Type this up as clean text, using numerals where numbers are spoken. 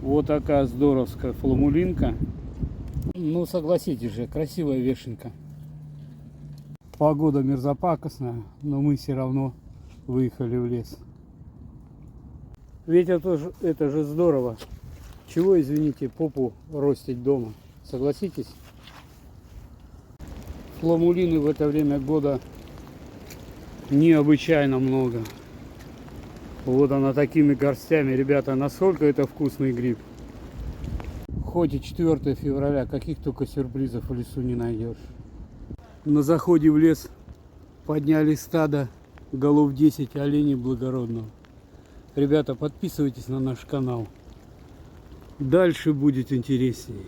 Вот такая здоровская фламулинка. Ну, согласитесь же, красивая вешенка. Погода мерзопакостная, но мы все равно выехали в лес. Ведь это же здорово. Чего, извините, попу ростить дома? Согласитесь? Фламулины в это время года необычайно много. Вот она такими горстями, ребята, насколько это вкусный гриб. Хоть и 4 февраля, каких только сюрпризов в лесу не найдешь. На заходе в лес подняли стадо голов 10 оленей благородного. Ребята, подписывайтесь на наш канал. Дальше будет интересней.